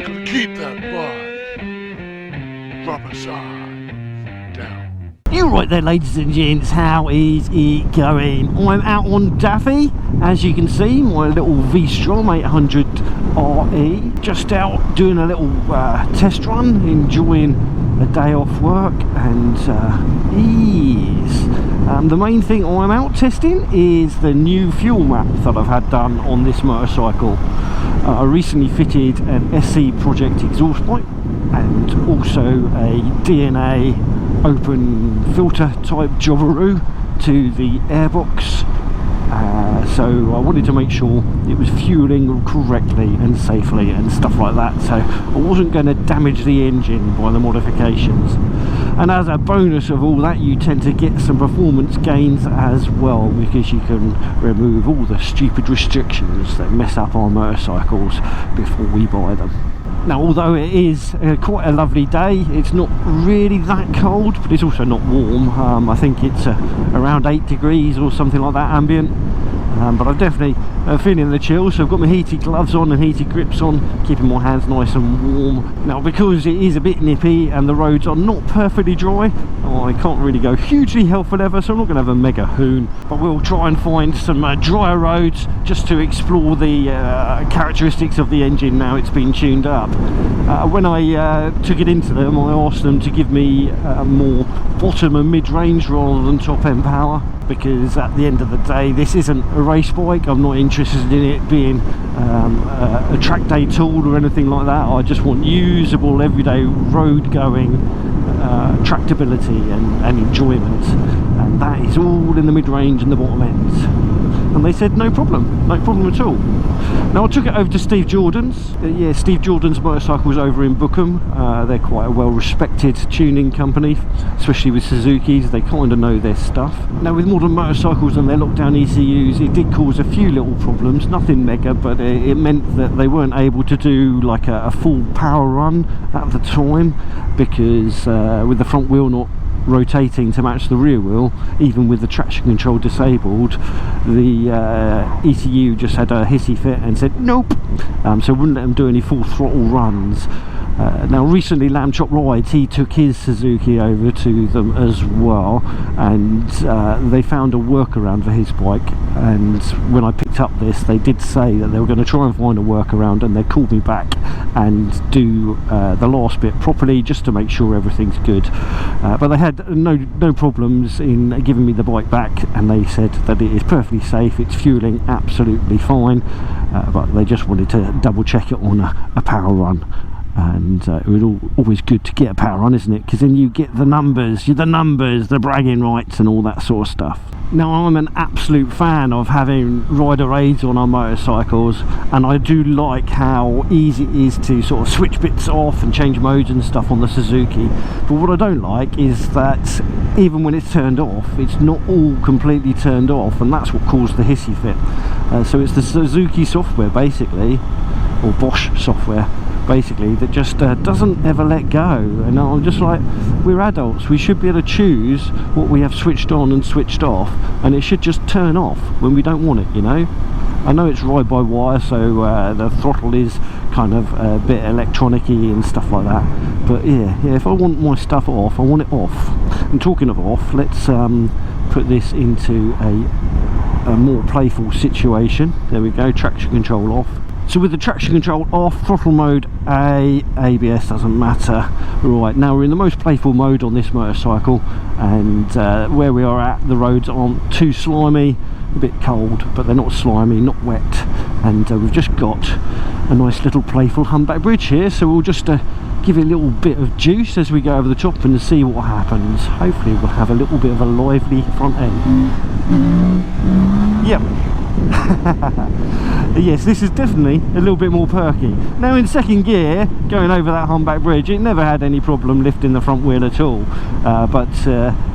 Gonna keep that vibe. Rubber side down. You're right there, ladies and gents, how is it going? I'm out on Daffy, as you can see, my little V-Strom 800 RE, just out doing a little test run, enjoying a day off work and ease. The main thing I'm out testing is the new fuel map that I've had done on this motorcycle. I recently fitted an SC Project exhaust pipe and also a DNA open filter type jobberoo to the airbox. So I wanted to make sure it was fueling correctly and safely and stuff like that, so I wasn't going to damage the engine by the modifications. And as a bonus of all that, you tend to get some performance gains as well, because you can remove all the stupid restrictions that mess up our motorcycles before we buy them. Now, although it is quite a lovely day, it's not really that cold, but it's also not warm. I think it's around 8 degrees or something like that ambient. But I'm definitely feeling the chill, so I've got my heated gloves on and heated grips on, keeping my hands nice and warm. Now, because it is a bit nippy and the roads are not perfectly dry, I can't really go hugely hell for leather, so I'm not going to have a mega hoon, but we'll try and find some drier roads just to explore the characteristics of the engine now it's been tuned up. When I took it into them, I asked them to give me more bottom and mid-range rather than top-end power, because at the end of the day this isn't a race bike. I'm not interested in it being a track day tool or anything like that. I just want usable everyday road going tractability and enjoyment, and that is all in the mid-range and the bottom ends. And they said no problem at all. Now I took it over to Steve Jordan's. Yeah, Steve Jordan's motorcycles over in Bookham. They're quite a well-respected tuning company, especially with Suzuki's. They kind of know their stuff. Now, with modern motorcycles and their lockdown ECUs, it did cause a few little problems, nothing mega, but it meant that they weren't able to do like a full power run at the time, because with the front wheel not rotating to match the rear wheel, even with the traction control disabled, the ECU just had a hissy fit and said nope, so wouldn't let them do any full throttle runs. Now recently Lamb Chop Rides, he took his Suzuki over to them as well, and they found a workaround for his bike, and when I picked up this they did say that they were going to try and find a workaround, and they called me back and do the last bit properly just to make sure everything's good. But they had no problems in giving me the bike back, and they said that it is perfectly safe, it's fueling absolutely fine, but they just wanted to double check it on a power run. And it was always good to get a power run, isn't it? Because then you get the numbers, the bragging rights and all that sort of stuff. Now, I'm an absolute fan of having rider aids on our motorcycles, and I do like how easy it is to sort of switch bits off and change modes and stuff on the Suzuki. But what I don't like is that even when it's turned off, it's not all completely turned off, and that's what caused the hissy fit. So it's the Suzuki software basically, or Bosch software basically, that just doesn't ever let go. And I'm just like, we're adults, we should be able to choose what we have switched on and switched off, and it should just turn off when we don't want it, you know. I know it's ride by wire, so the throttle is kind of a bit electronic-y and stuff like that, but yeah, if I want my stuff off, I want it off. And talking of off, let's put this into a more playful situation. There we go, traction control off. So with the traction control off, throttle mode A, ABS doesn't matter. Right, now we're in the most playful mode on this motorcycle, and where we are at, the roads aren't too slimy, a bit cold, but they're not slimy, not wet, and we've just got a nice little playful humpback bridge here, so we'll just give it a little bit of juice as we go over the top and see what happens. Hopefully we'll have a little bit of a lively front end. Yep. Yes, this is definitely a little bit more perky. Now in second gear, going over that humpback bridge, it never had any problem lifting the front wheel at all.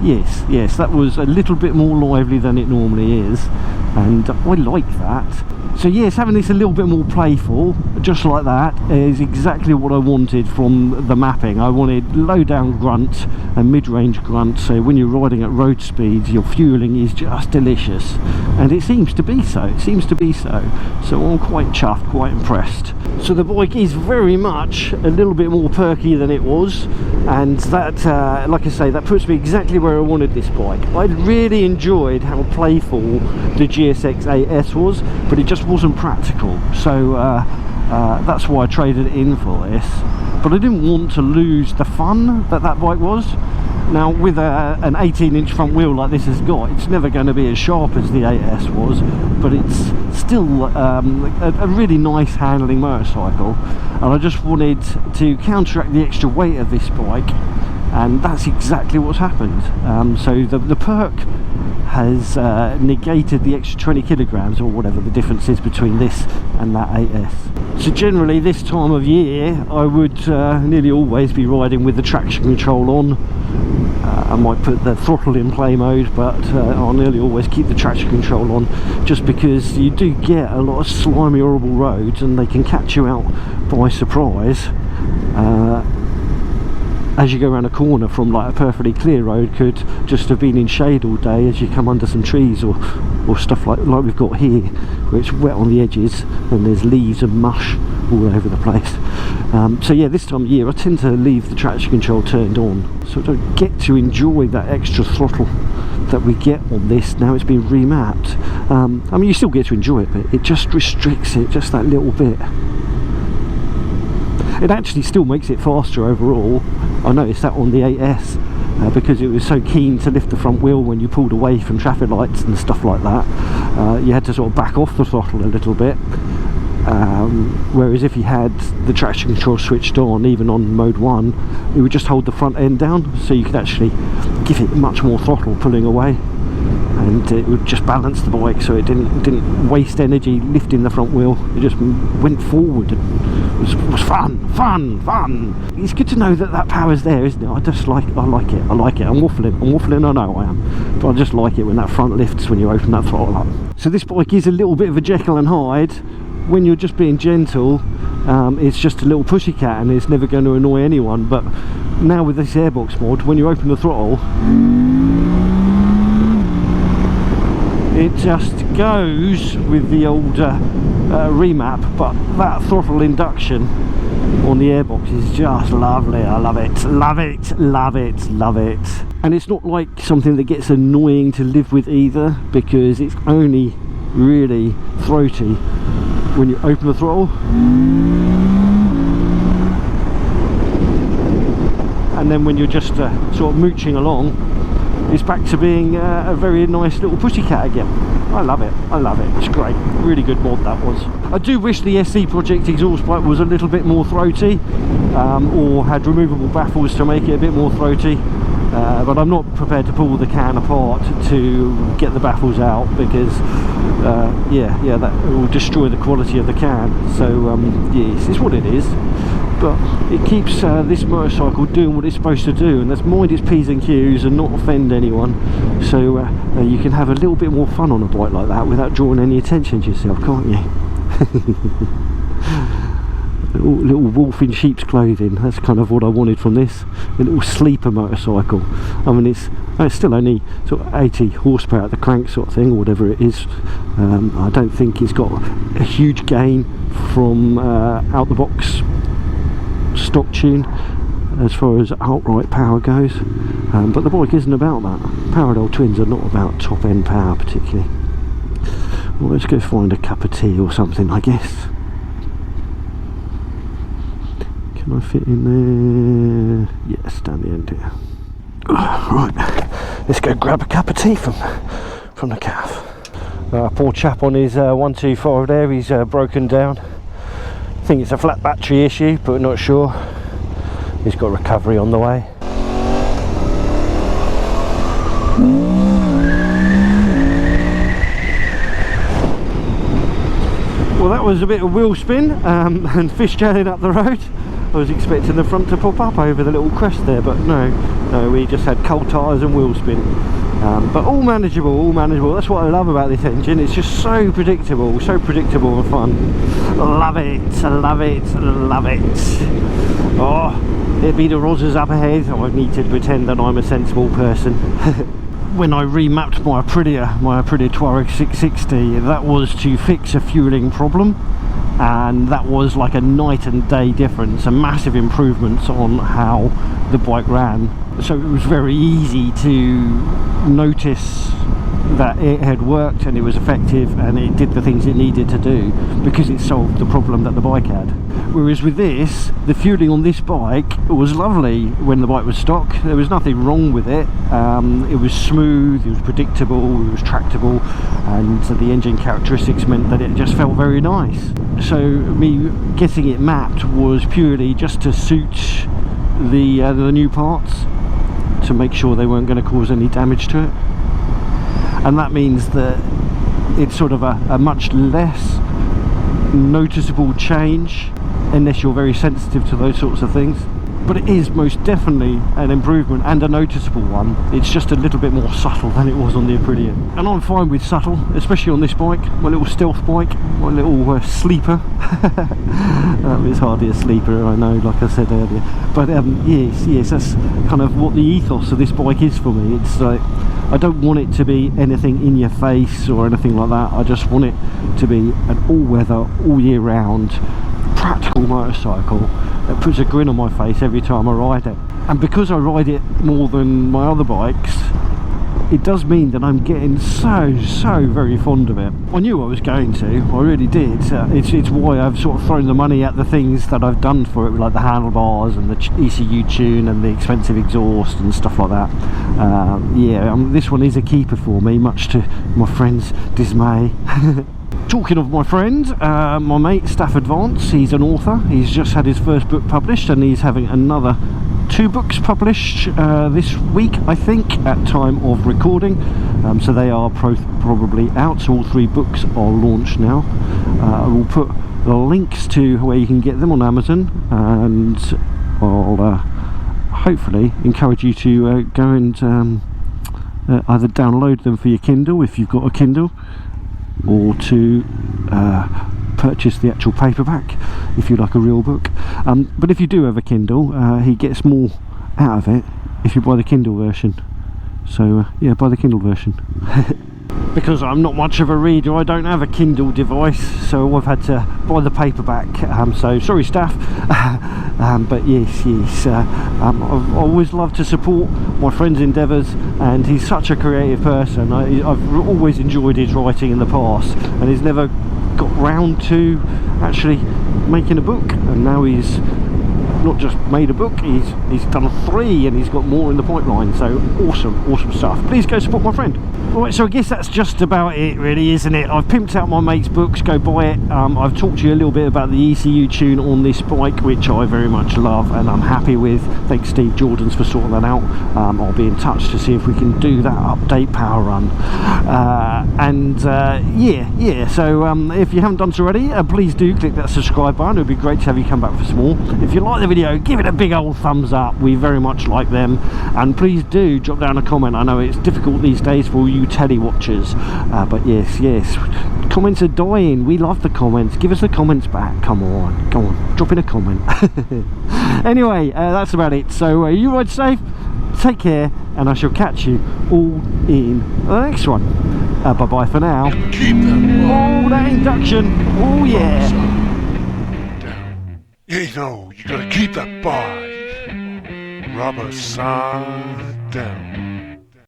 Yes, that was a little bit more lively than it normally is, and I like that. So yes, having this a little bit more playful, just like that, is exactly what I wanted from the mapping. I wanted low down grunt and mid-range grunt, so when you're riding at road speeds, your fueling is just delicious, and it seems to be so. So I'm quite chuffed, quite impressed. So the bike is very much a little bit more perky than it was, and that, like I say, that puts me exactly where I wanted this bike. I really enjoyed how playful the GSX-AS was, but it just wasn't practical. So that's why I traded it in for this. But I didn't want to lose the fun that that bike was. Now with an 18-inch front wheel like this has got, it's never going to be as sharp as the AS was, but it's still a really nice handling motorcycle, and I just wanted to counteract the extra weight of this bike, and that's exactly what's happened. So the perk has negated the extra 20 kilograms or whatever the difference is between this and that AS. So generally this time of year I would nearly always be riding with the traction control on. I might put the throttle in play mode, but I'll nearly always keep the traction control on, just because you do get a lot of slimy, horrible roads and they can catch you out by surprise. As you go around a corner from like a perfectly clear road, could just have been in shade all day as you come under some trees or stuff like we've got here, where it's wet on the edges and there's leaves and mush all over the place. So yeah, this time of year I tend to leave the traction control turned on, so I don't get to enjoy that extra throttle that we get on this. Now it's been remapped. I mean, you still get to enjoy it, but it just restricts it just that little bit. It actually still makes it faster overall. I noticed that on the AS, because it was so keen to lift the front wheel when you pulled away from traffic lights and stuff like that. You had to sort of back off the throttle a little bit. Whereas if you had the traction control switched on, even on mode 1, it would just hold the front end down, so you could actually give it much more throttle pulling away, and it would just balance the bike so it didn't waste energy lifting the front wheel. It just went forward and was fun. It's good to know that that power's there, isn't it? I like it. I'm waffling, I know I am, but I just like it when that front lifts when you open that throttle up. So this bike is a little bit of a Jekyll and Hyde. When you're just being gentle, it's just a little pussycat and it's never going to annoy anyone. But now with this airbox mod, when you open the throttle, it just goes with the old remap, but that throttle induction on the airbox is just lovely. I love it. And it's not like something that gets annoying to live with either, because it's only really throaty when you open the throttle, and then when you're just sort of mooching along, it's back to being a very nice little pussycat again. I love it, it's great. Really good mod that was. I do wish the SC Project exhaust pipe was a little bit more throaty, or had removable baffles to make it a bit more throaty. But I'm not prepared to pull the can apart to get the baffles out, because yeah, that will destroy the quality of the can. So yes, it's what it is, but it keeps this motorcycle doing what it's supposed to do, and that's mind its P's and Q's and not offend anyone. So you can have a little bit more fun on a bike like that without drawing any attention to yourself, can't you? Little wolf in sheep's clothing. That's kind of what I wanted from this. A little sleeper motorcycle. I mean, it's still only sort of 80 horsepower at the crank sort of thing, or whatever it is. I don't think it's got a huge gain from out the box stock tune as far as outright power goes, but the bike isn't about that. Parallel twins are not about top end power particularly. Well, let's go find a cup of tea or something, I guess. Can I fit in there? Yes, down the end here. Right, let's go grab a cup of tea from the cafe. Poor chap on his 125 there, he's broken down. I think it's a flat battery issue, but not sure. He's got recovery on the way. Well, that was a bit of wheel spin and fishtailing up the road. I was expecting the front to pop up over the little crest there, but no, we just had cold tyres and wheel spin. But all manageable. That's what I love about this engine. It's just so predictable and fun. Love it. Oh, there'd be the Rosas up ahead. I need to pretend that I'm a sensible person. when I remapped my Aprilia Tuareg 660, that was to fix a fueling problem, and that was like a night and day difference, a massive improvements on how the bike ran. So it was very easy to notice that it had worked and it was effective and it did the things it needed to do because it solved the problem that the bike had. Whereas with this, the fueling on this bike was lovely when the bike was stock. There was nothing wrong with it. It was smooth, it was predictable, it was tractable, and the engine characteristics meant that it just felt very nice. So me getting it mapped was purely just to suit the new parts, to make sure they weren't going to cause any damage to it. And that means that it's sort of a much less noticeable change unless you're very sensitive to those sorts of things. But it is most definitely an improvement and a noticeable one. It's just a little bit more subtle than it was on the Aprilia. And I'm fine with subtle, especially on this bike, my little stealth bike, my little sleeper. It's hardly a sleeper, I know, like I said earlier. But yes, that's kind of what the ethos of this bike is for me. It's like, I don't want it to be anything in your face or anything like that. I just want it to be an all-weather, all year round, practical motorcycle that puts a grin on my face every time I ride it. And because I ride it more than my other bikes, it does mean that I'm getting so very fond of it. I knew I was going to, I really did. It's why I've sort of thrown the money at the things that I've done for it, like the handlebars and the ECU tune and the expensive exhaust and stuff like that. This one is a keeper for me, much to my friend's dismay. Talking of my friend, my mate Staff Advance, he's an author. He's just had his first book published and he's having another 2 books published this week, I think, at time of recording. So they are probably out, so all 3 books are launched now. I will put the links to where you can get them on Amazon, and I'll hopefully encourage you to go and either download them for your Kindle if you've got a Kindle, or to purchase the actual paperback if you like a real book. But if you do have a Kindle, he gets more out of it if you buy the Kindle version. So yeah, buy the Kindle version. Because I'm not much of a reader, I don't have a Kindle device, so I've had to buy the paperback. So sorry, Staff. But yes, I've always loved to support my friend's endeavours, and he's such a creative person. I've always enjoyed his writing in the past, and he's never got round to actually making a book, and now he's not just made a book, he's done 3 and he's got more in the pipeline. So awesome stuff. Please go support my friend. Alright, so I guess that's just about it really, isn't it? I've pimped out my mate's books, go buy it. I've talked to you a little bit about the ECU tune on this bike, which I very much love and I'm happy with. Thanks Steve Jordans for sorting that out. I'll be in touch to see if we can do that update power run. So if you haven't done so already, please do click that subscribe button. It would be great to have you come back for some more. If you like the video, give it a big old thumbs up, we very much like them. And please do drop down a comment. I know it's difficult these days for all you telly watchers, but yes, comments are dying. We love the comments. Give us the comments back. Come on, drop in a comment. Anyway, that's about it. So you ride safe, take care, and I shall catch you all in the next one. Bye bye for now. Keep that That induction, oh yeah. down. You know, you gotta keep that bike rubber side down.